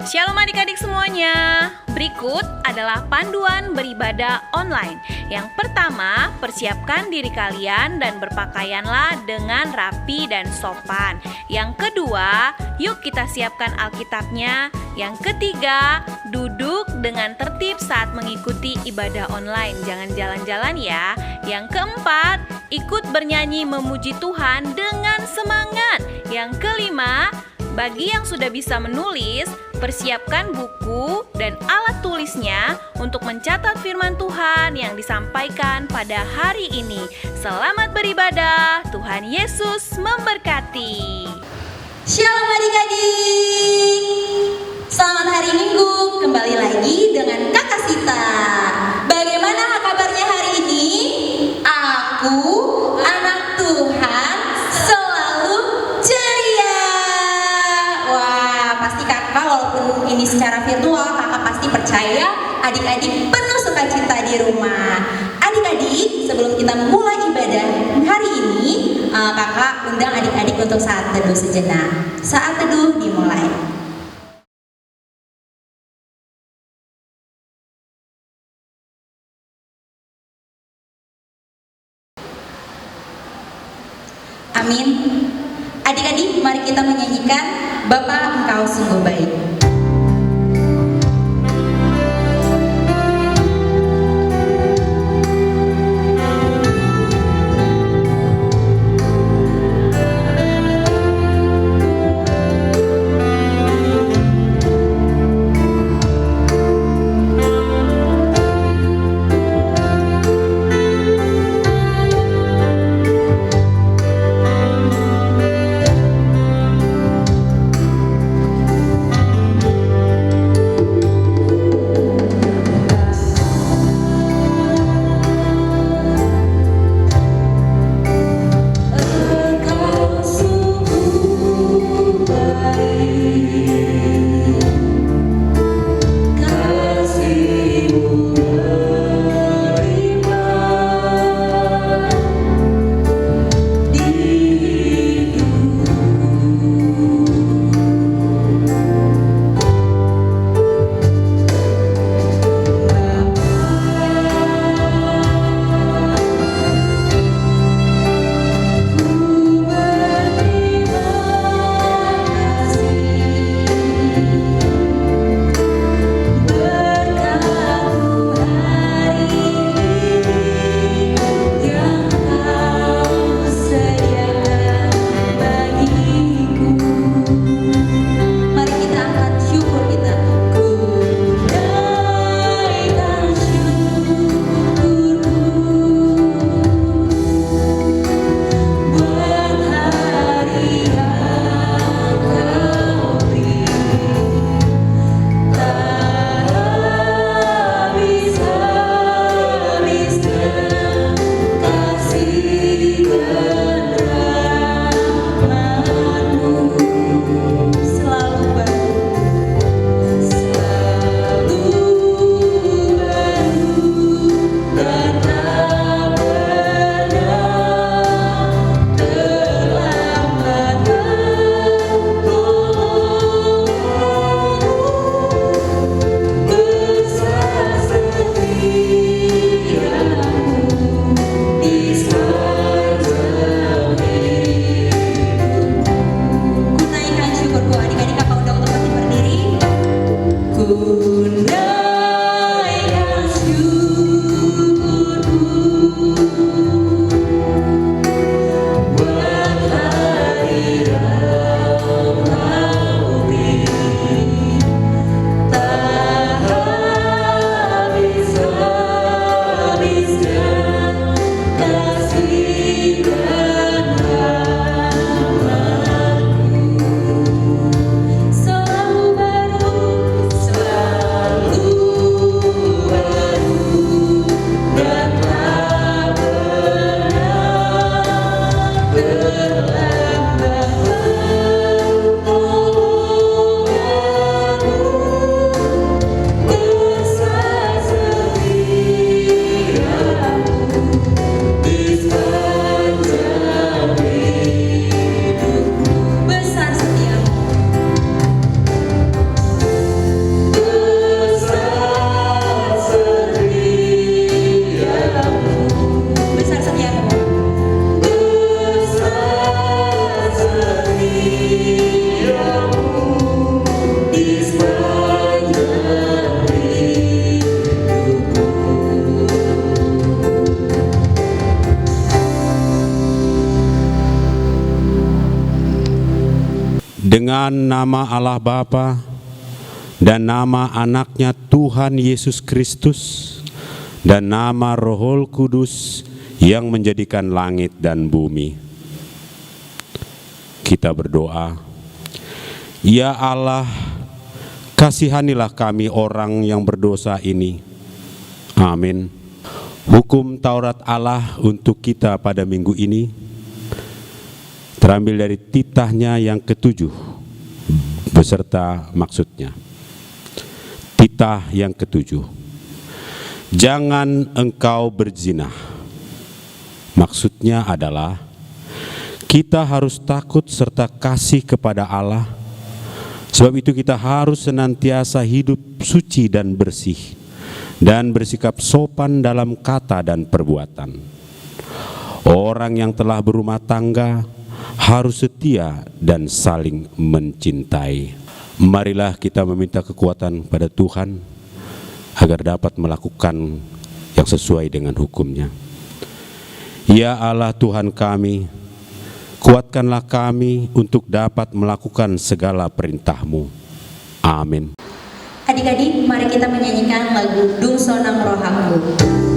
Shalom adik-adik semuanya. Berikut adalah panduan beribadah online. Yang pertama, persiapkan diri kalian dan berpakaianlah dengan rapi dan sopan. Yang kedua, yuk kita siapkan Alkitabnya. Yang ketiga, duduk dengan tertib saat mengikuti ibadah online. Jangan jalan-jalan ya. Yang keempat, ikut bernyanyi memuji Tuhan dengan semangat. Yang kelima, bagi yang sudah bisa menulis, persiapkan buku dan alat tulisnya untuk mencatat firman Tuhan yang disampaikan pada hari ini. Selamat beribadah, Tuhan Yesus memberkati. Shalom adik-adik. Selamat hari Minggu, kembali lagi dengan Kakak Sita. Bagaimana kabarnya hari ini? Aku, anak Tuhan, selalu ceria. Wah, pasti kakak walaupun ini secara virtual, kakak pasti percaya adik-adik penuh sukacita di rumah. Adik-adik, sebelum kita memulai ibadah hari ini, kakak undang adik-adik untuk saat teduh sejenak. Saat teduh dimulai. Amin. Adik-adik, mari kita menyanyikan Bapa Engkau Sungguh Baik. Dengan nama Allah Bapa dan nama anaknya Tuhan Yesus Kristus dan nama Roh Kudus yang menjadikan langit dan bumi. Kita berdoa, ya Allah, kasihanilah kami orang yang berdosa ini. Amin. Hukum Taurat Allah untuk kita pada minggu ini terambil dari titahnya yang ke-7 beserta maksudnya. Titah yang ke-7. Jangan engkau berzina. Maksudnya adalah kita harus takut serta kasih kepada Allah. Sebab itu kita harus senantiasa hidup suci dan bersih dan bersikap sopan dalam kata dan perbuatan. Orang yang telah berumah tangga harus setia dan saling mencintai. Marilah kita meminta kekuatan pada Tuhan agar dapat melakukan yang sesuai dengan hukum-Nya. Ya Allah Tuhan kami, kuatkanlah kami untuk dapat melakukan segala perintah-Mu. Amin. Adik-adik, mari kita menyanyikan lagu Dung Sonang Rohaku.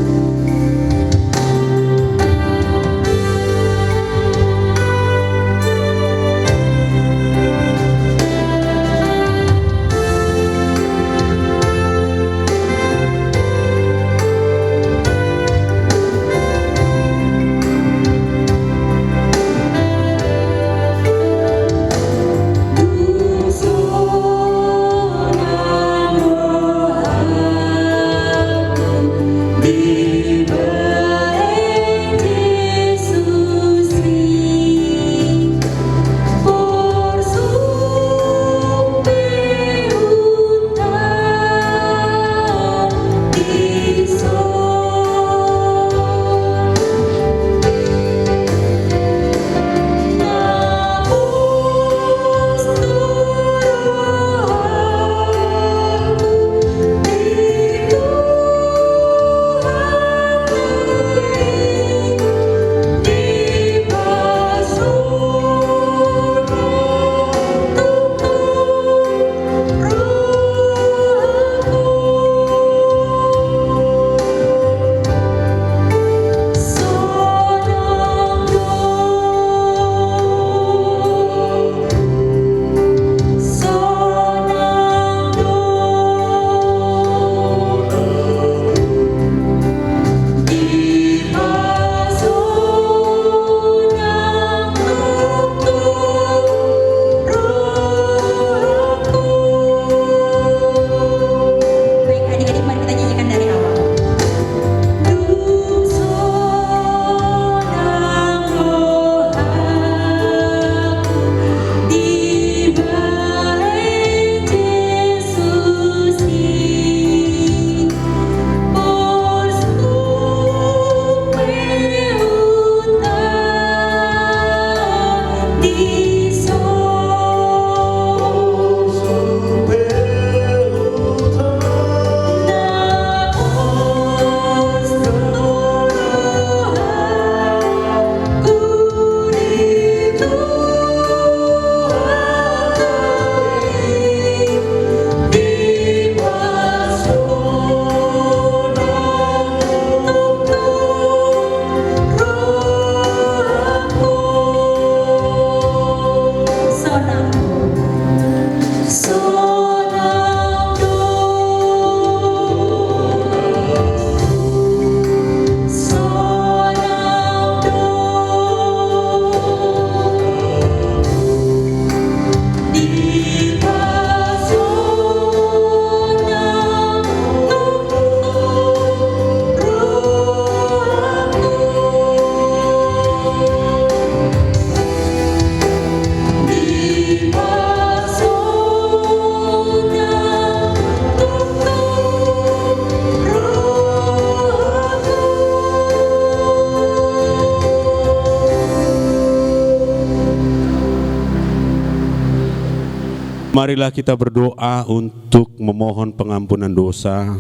Marilah kita berdoa untuk memohon pengampunan dosa.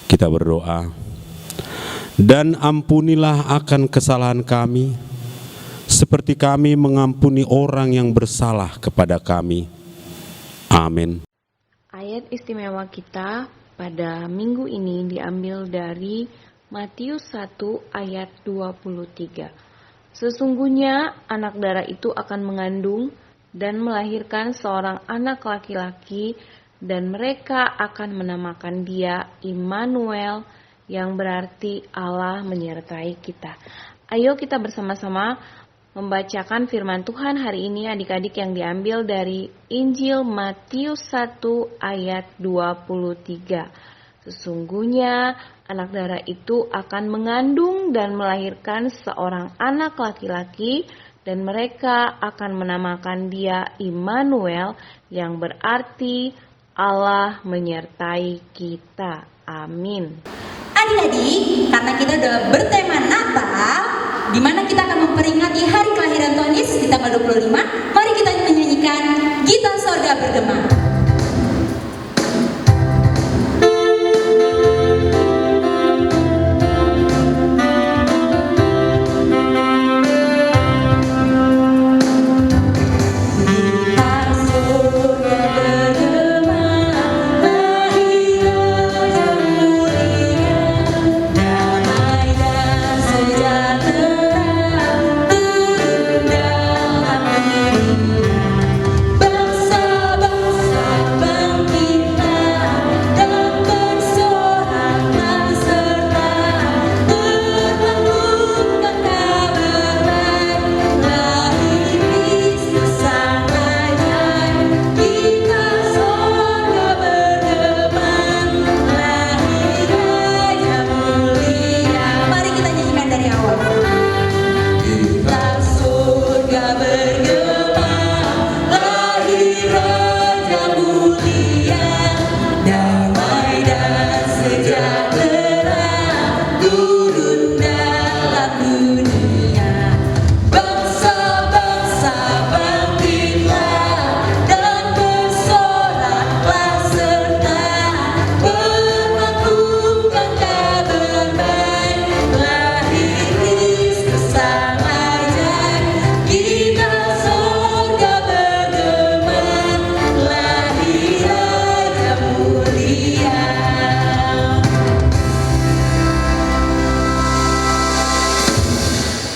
Kita berdoa, dan ampunilah akan kesalahan kami, seperti kami mengampuni orang yang bersalah kepada kami. Amin. Ayat istimewa kita pada minggu ini diambil dari Matius 1 ayat 23. Sesungguhnya anak darah itu akan mengandung dan melahirkan seorang anak laki-laki, dan mereka akan menamakan dia Immanuel, yang berarti Allah menyertai kita. Ayo kita bersama-sama membacakan firman Tuhan hari ini adik-adik yang diambil dari Injil Matius 1 ayat 23. Sesungguhnya anak darah itu akan mengandung dan melahirkan seorang anak laki-laki, dan mereka akan menamakan dia Immanuel, yang berarti Allah menyertai kita. Amin. Adik-adik, karena kita udah bertema Natal, di mana kita akan memperingati hari kelahiran Tuhan Yesus di tanggal 25, mari kita menyanyikan Gita Sorga Bergema.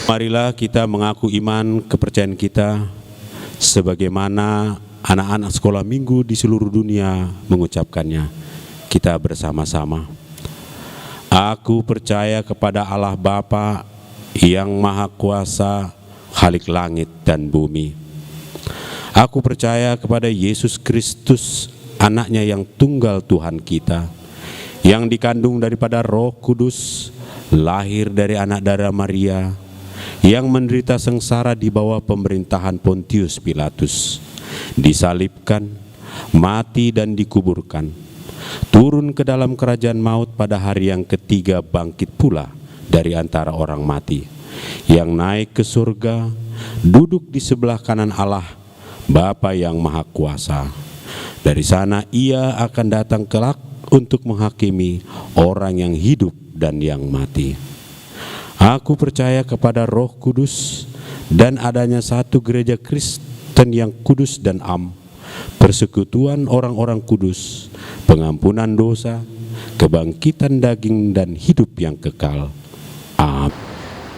Marilah kita mengaku iman kepercayaan kita sebagaimana anak-anak sekolah minggu di seluruh dunia mengucapkannya. Kita bersama-sama. Aku percaya kepada Allah Bapa yang Maha Kuasa, Khalik langit dan bumi. Aku percaya kepada Yesus Kristus, anaknya yang tunggal Tuhan kita, yang dikandung daripada Roh Kudus, lahir dari anak darah Maria, yang menderita sengsara di bawah pemerintahan Pontius Pilatus, disalibkan, mati dan dikuburkan, turun ke dalam kerajaan maut pada hari yang ketiga, bangkit pula dari antara orang mati, yang naik ke surga, duduk di sebelah kanan Allah Bapa yang Maha Kuasa. Dari sana ia akan datang kelak untuk menghakimi orang yang hidup dan yang mati. Aku percaya kepada Roh Kudus dan adanya satu gereja Kristen yang kudus dan am, persekutuan orang-orang kudus, pengampunan dosa, kebangkitan daging dan hidup yang kekal. Amin.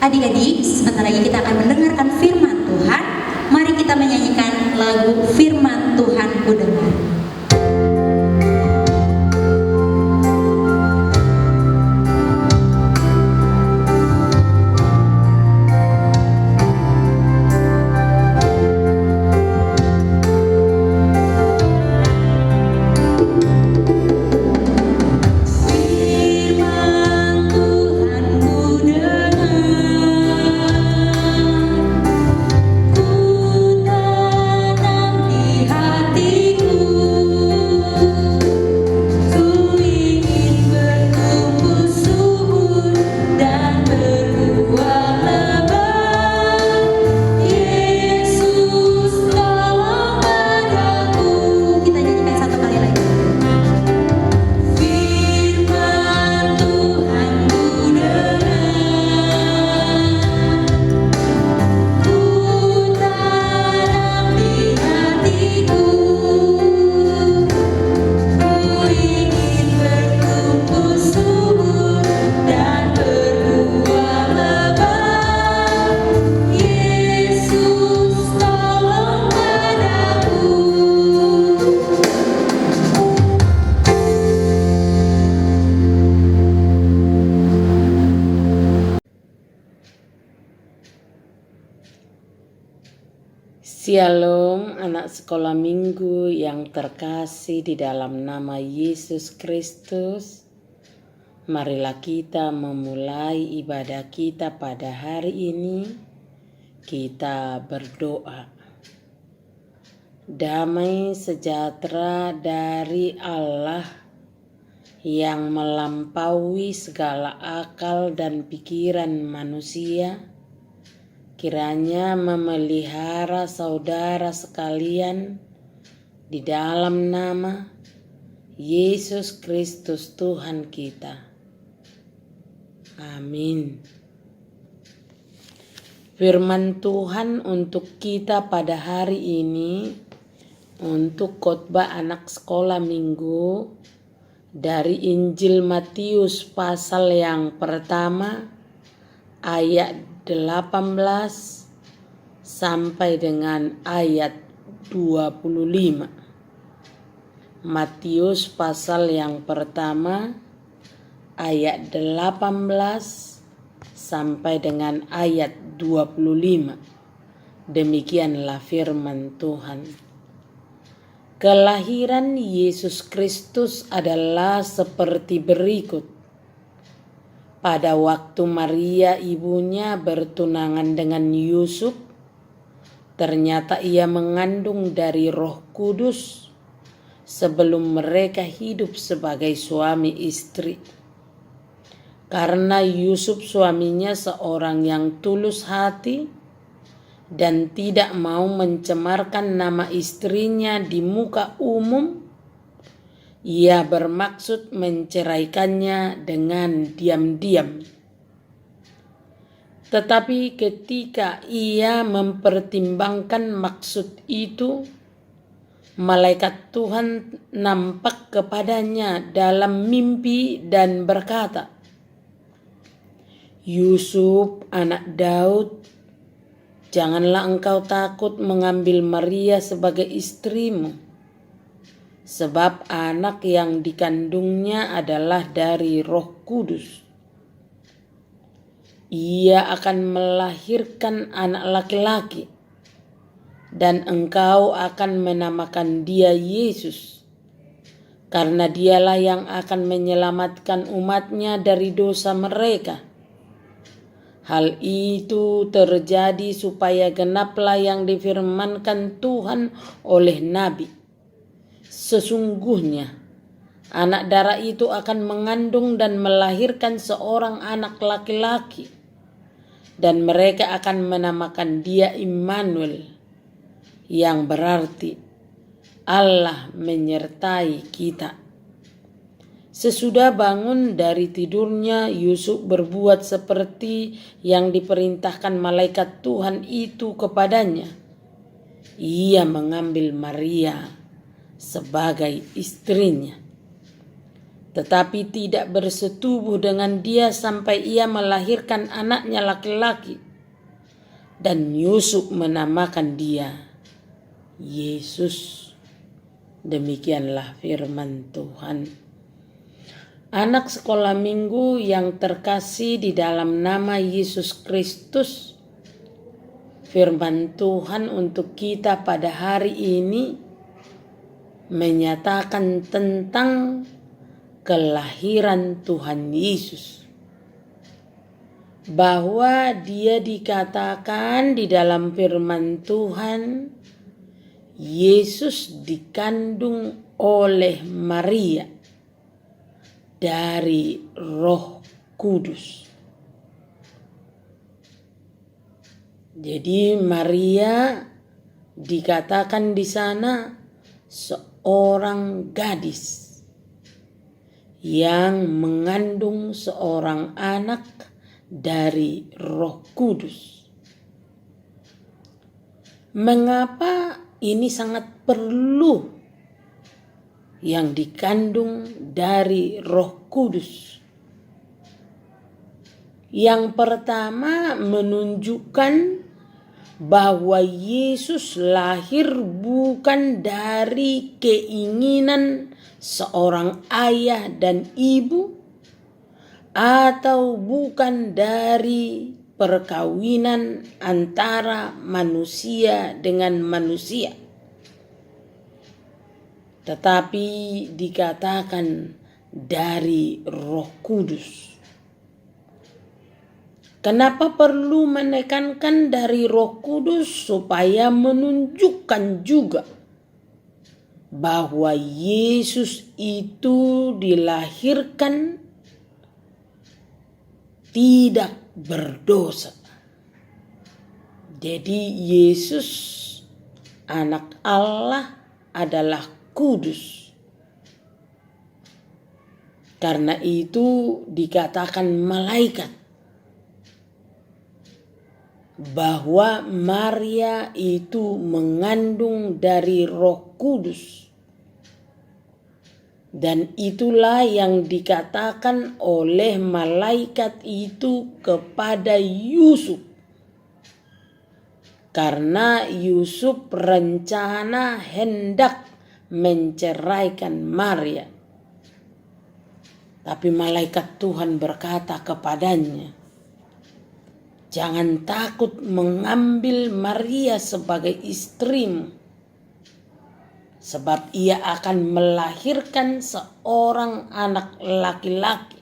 Adik-adik, sebentar lagi kita akan mendengarkan firman Tuhan. Mari kita menyanyikan lagu Firman Tuhan Ku Dengar. Ku tanam di hatiku Shalom anak sekolah minggu yang terkasih di dalam nama Yesus Kristus. Marilah kita memulai ibadah kita pada hari ini. Kita berdoa. Damai sejahtera dari Allah yang melampaui segala akal dan pikiran manusia, kiranya memelihara saudara sekalian di dalam nama Yesus Kristus Tuhan kita. Amin. Firman Tuhan untuk kita pada hari ini, untuk khotbah anak sekolah minggu, dari Injil Matius pasal yang pertama ayat 18 sampai dengan ayat 25. Matius pasal yang pertama ayat 18 sampai dengan ayat 25. Demikianlah firman Tuhan. Kelahiran Yesus Kristus adalah seperti berikut. Pada waktu Maria ibunya bertunangan dengan Yusuf, ternyata ia mengandung dari Roh Kudus sebelum mereka hidup sebagai suami istri. Karena Yusuf suaminya seorang yang tulus hati dan tidak mau mencemarkan nama istrinya di muka umum, ia bermaksud menceraikannya dengan diam-diam. Tetapi ketika ia mempertimbangkan maksud itu, malaikat Tuhan nampak kepadanya dalam mimpi dan berkata, "Yusuf, anak Daud, janganlah engkau takut mengambil Maria sebagai istrimu, sebab anak yang dikandungnya adalah dari Roh Kudus. Ia akan melahirkan anak laki-laki, dan engkau akan menamakan dia Yesus, karena dialah yang akan menyelamatkan umatnya dari dosa mereka. Hal itu terjadi supaya genaplah yang difirmankan Tuhan oleh Nabi. Sesungguhnya anak darah itu akan mengandung dan melahirkan seorang anak laki-laki, dan mereka akan menamakan dia Immanuel, yang berarti Allah menyertai kita." Sesudah bangun dari tidurnya, Yusuf berbuat seperti yang diperintahkan malaikat Tuhan itu kepadanya. Ia mengambil Maria sebagai istrinya, tetapi tidak bersetubuh dengan dia sampai ia melahirkan anaknya laki-laki, dan Yusuf menamakan dia Yesus. Demikianlah firman Tuhan. Anak sekolah minggu yang terkasih di dalam nama Yesus Kristus, firman Tuhan untuk kita pada hari ini menyatakan tentang kelahiran Tuhan Yesus. Bahwa dia dikatakan di dalam firman Tuhan, Yesus dikandung oleh Maria dari Roh Kudus. Jadi Maria dikatakan di sana seorang gadis yang mengandung seorang anak dari Roh Kudus. Mengapa ini sangat perlu yang dikandung dari Roh Kudus? Yang pertama, menunjukkan bahwa Yesus lahir bukan dari keinginan seorang ayah dan ibu, atau bukan dari perkawinan antara manusia dengan manusia, tetapi dikatakan dari Roh Kudus. Kenapa perlu menekankan dari Roh Kudus? Supaya menunjukkan juga bahwa Yesus itu dilahirkan tidak berdosa. Jadi Yesus anak Allah adalah kudus. Karena itu dikatakan malaikat bahwa Maria itu mengandung dari Roh Kudus. Dan itulah yang dikatakan oleh malaikat itu kepada Yusuf. Karena Yusuf rencana hendak menceraikan Maria. Tapi malaikat Tuhan berkata kepadanya, "Jangan takut mengambil Maria sebagai istrimu, sebab ia akan melahirkan seorang anak laki-laki,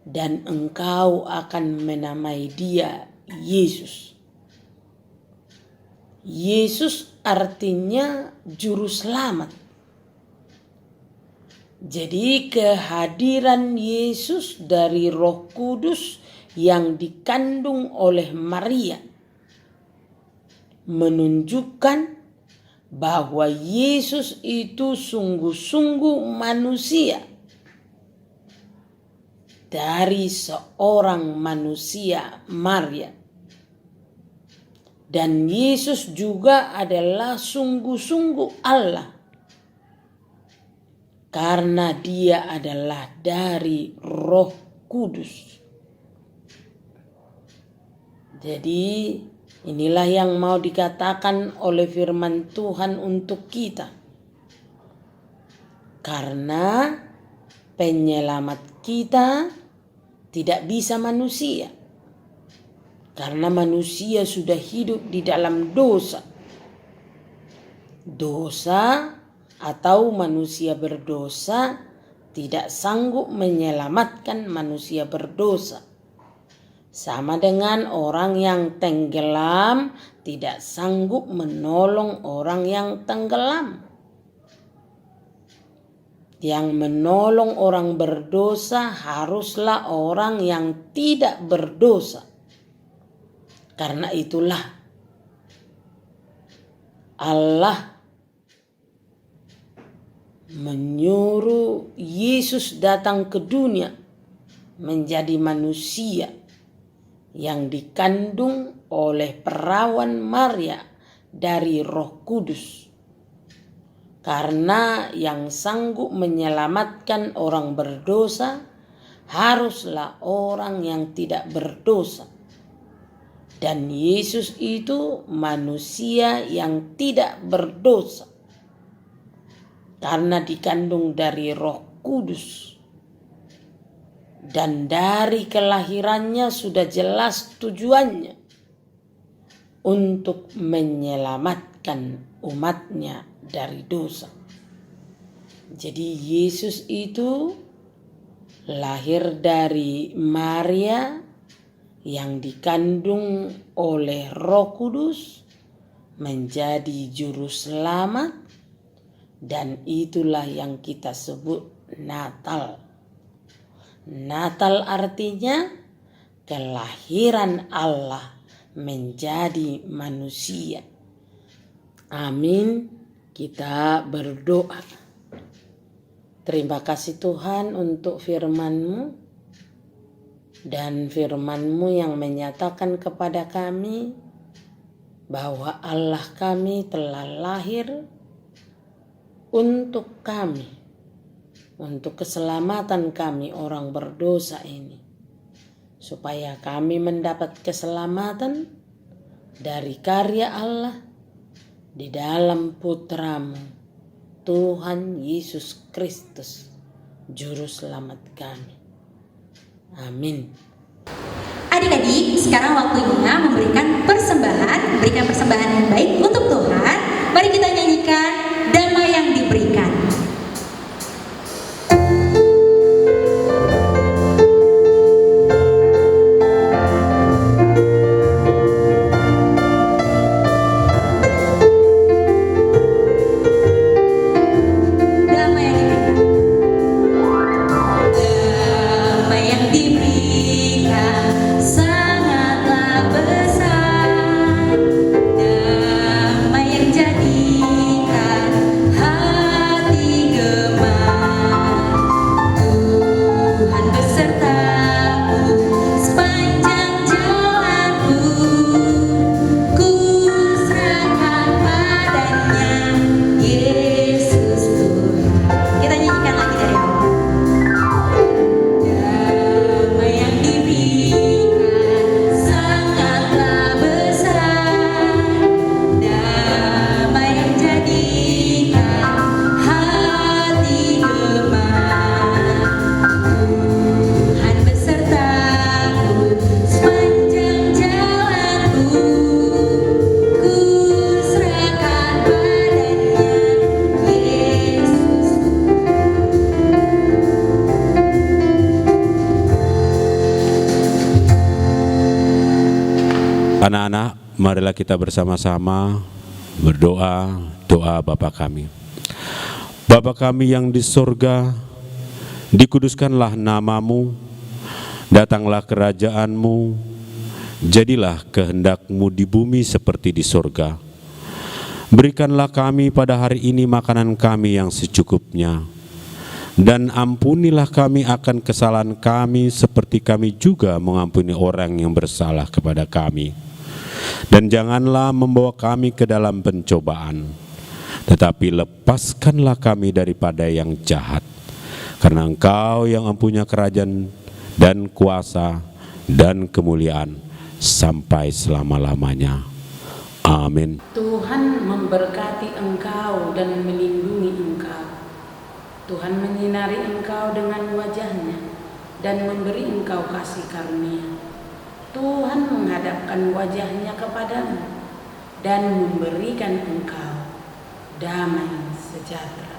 dan engkau akan menamai dia Yesus." Yesus artinya juru selamat. Jadi kehadiran Yesus dari Roh Kudus yang dikandung oleh Maria menunjukkan bahwa Yesus itu sungguh-sungguh manusia dari seorang manusia Maria. Dan Yesus juga adalah sungguh-sungguh Allah. Karena dia adalah dari Roh Kudus. Jadi inilah yang mau dikatakan oleh firman Tuhan untuk kita. Karena penyelamat kita tidak bisa manusia. Karena manusia sudah hidup di dalam dosa. Dosa atau manusia berdosa tidak sanggup menyelamatkan manusia berdosa. Sama dengan orang yang tenggelam tidak sanggup menolong orang yang tenggelam. Yang menolong orang berdosa haruslah orang yang tidak berdosa. Karena itulah Allah menyuruh Yesus datang ke dunia menjadi manusia yang dikandung oleh perawan Maria dari Roh Kudus. Karena yang sanggup menyelamatkan orang berdosa haruslah orang yang tidak berdosa. Dan Yesus itu manusia yang tidak berdosa. Karena dikandung dari Roh Kudus. Dan dari kelahirannya sudah jelas tujuannya. Untuk menyelamatkan umatnya dari dosa. Jadi Yesus itu lahir dari Maria yang dikandung oleh Roh Kudus menjadi juru selamat. Dan itulah yang kita sebut Natal. Natal artinya kelahiran Allah menjadi manusia. Amin. Kita berdoa. Terima kasih Tuhan untuk firman-Mu. Dan firman-Mu yang menyatakan kepada kami bahwa Allah kami telah lahir untuk kami, untuk keselamatan kami orang berdosa ini, supaya kami mendapat keselamatan dari karya Allah di dalam Putra-Mu, Tuhan Yesus Kristus, Juru Selamat kami. Amin. Adik-adik, sekarang waktunya berikan persembahan yang baik untuk Tuhan. Mari kita nyanyikan damai yang diberikan. Anak-anak, marilah kita bersama-sama berdoa, doa Bapa kami. Bapa kami yang di sorga, dikuduskanlah namamu, datanglah kerajaanmu, jadilah kehendakmu di bumi seperti di sorga. Berikanlah kami pada hari ini makanan kami yang secukupnya, dan ampunilah kami akan kesalahan kami seperti kami juga mengampuni orang yang bersalah kepada kami. Dan janganlah membawa kami ke dalam pencobaan, tetapi lepaskanlah kami daripada yang jahat. Karena Engkau yang mempunyai kerajaan dan kuasa dan kemuliaan sampai selama-lamanya. Amin. Tuhan memberkati engkau dan melindungi engkau. Tuhan menyinari engkau dengan wajah-Nya dan memberi engkau kasih karunia. Tuhan menghadapkan wajah-Nya kepadamu dan memberikan engkau damai sejahtera.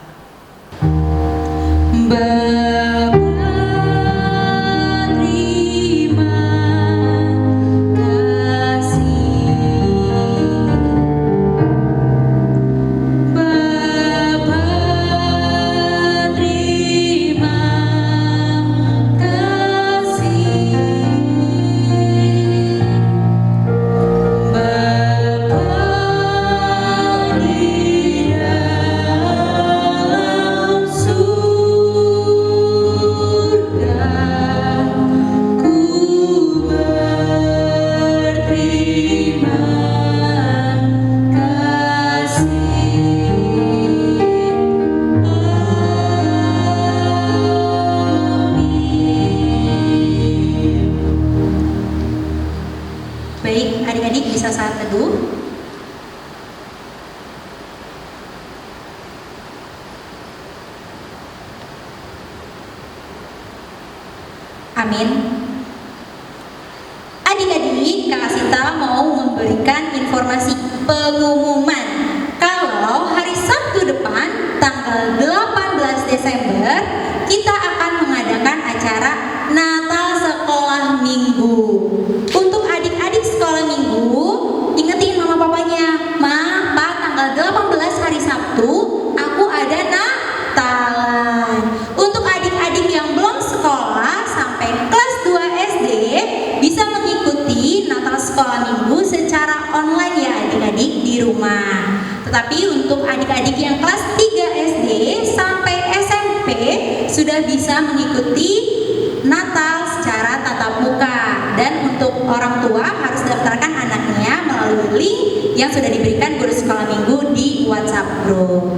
Baik, adik-adik bisa saat teduh. Amin. Adik-adik, Kak Sita mau memberikan informasi pengumuman. Kalau hari Sabtu depan, tanggal 18 Desember, kita akan mengadakan acara Natal Sekolah Minggu. Untuk adik-adik sekolah minggu, ingetin mama papanya, Ma, Pa, tanggal 18 hari Sabtu, aku ada Natalan. Untuk adik-adik yang belum sekolah sampai kelas 2 SD, bisa mengikuti Natal Sekolah Minggu secara online ya adik-adik di rumah. Tetapi untuk adik-adik yang kelas 3 SD sampai SMP sudah bisa mengikuti Natal secara tatap muka, dan untuk orang tua harus daftarkan anaknya melalui link yang sudah diberikan guru sekolah minggu di WhatsApp group.